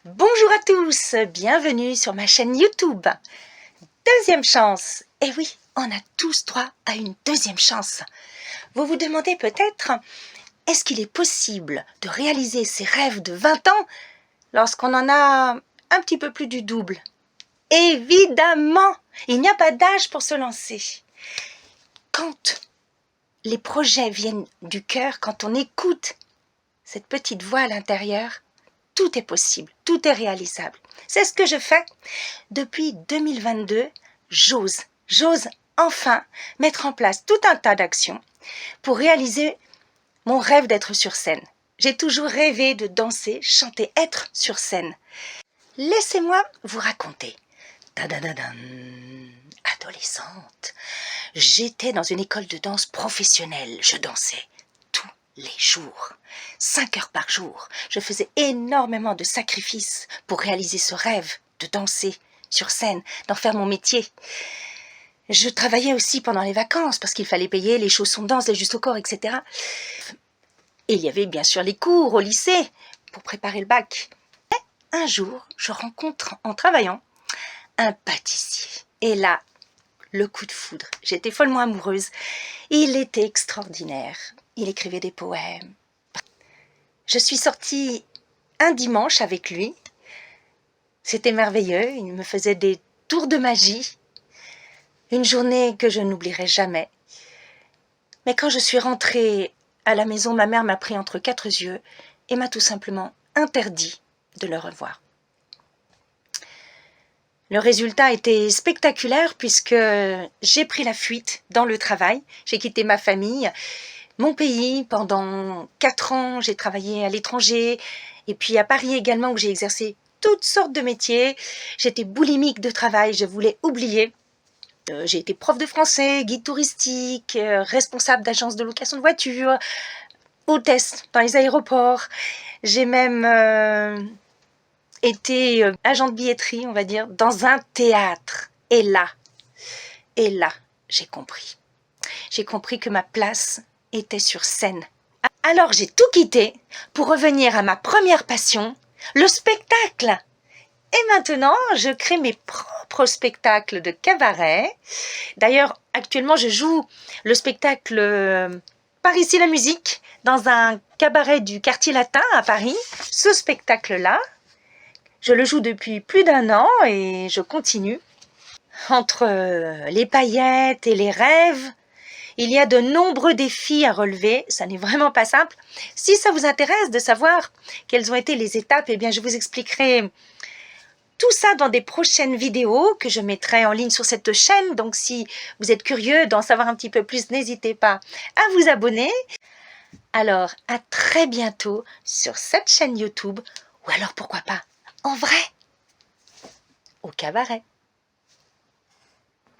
Bonjour à tous, bienvenue sur ma chaîne YouTube. Deuxième chance. Eh oui, on a tous droit à une deuxième chance. Vous vous demandez peut-être, est-ce qu'il est possible de réaliser ses rêves de 20 ans lorsqu'on en a un petit peu plus du double? Évidemment, il n'y a pas d'âge pour se lancer. Quand les projets viennent du cœur, quand on écoute cette petite voix à l'intérieur, tout est possible, tout est réalisable. C'est ce que je fais. Depuis 2022, j'ose enfin mettre en place tout un tas d'actions pour réaliser mon rêve d'être sur scène. J'ai toujours rêvé de danser, chanter, être sur scène. Laissez-moi vous raconter. Adolescente, j'étais dans une école de danse professionnelle. Je dansais tous les jours, 5 heures par jour. Je faisais énormément de sacrifices pour réaliser ce rêve de danser sur scène, d'en faire mon métier. Je travaillais aussi pendant les vacances parce qu'il fallait payer les chaussons de danse, les justes au corps, etc. Et il y avait bien sûr les cours au lycée pour préparer le bac. Et un jour, je rencontre en travaillant un pâtissier. Et là, le coup de foudre. J'étais follement amoureuse. Il était extraordinaire. Il écrivait des poèmes. Je suis sortie un dimanche avec lui. C'était merveilleux. Il me faisait des tours de magie. Une journée que je n'oublierai jamais. Mais quand je suis rentrée à la maison, ma mère m'a pris entre 4 yeux et m'a tout simplement interdit de le revoir. Le résultat était spectaculaire puisque j'ai pris la fuite dans le travail. J'ai quitté ma famille, mon pays. Pendant 4 ans, j'ai travaillé à l'étranger et puis à Paris également où j'ai exercé toutes sortes de métiers. J'étais boulimique de travail, je voulais oublier. J'ai été prof de français, guide touristique, responsable d'agence de location de voitures, hôtesse dans les aéroports. J'ai même été agent de billetterie, on va dire, dans un théâtre. Et là, j'ai compris. J'ai compris que ma place était sur scène. Alors j'ai tout quitté pour revenir à ma première passion, le spectacle. Et maintenant, je crée mes propres spectacles de cabaret. D'ailleurs, actuellement, je joue le spectacle Par ici la musique dans un cabaret du quartier latin à Paris. Ce spectacle-là, je le joue depuis plus d'1 an et je continue. Entre les paillettes et les rêves, il y a de nombreux défis à relever. Ça n'est vraiment pas simple. Si ça vous intéresse de savoir quelles ont été les étapes, eh bien, je vous expliquerai tout ça dans des prochaines vidéos que je mettrai en ligne sur cette chaîne. Donc, si vous êtes curieux d'en savoir un petit peu plus, n'hésitez pas à vous abonner. Alors, à très bientôt sur cette chaîne YouTube ou alors, pourquoi pas, en vrai, au cabaret.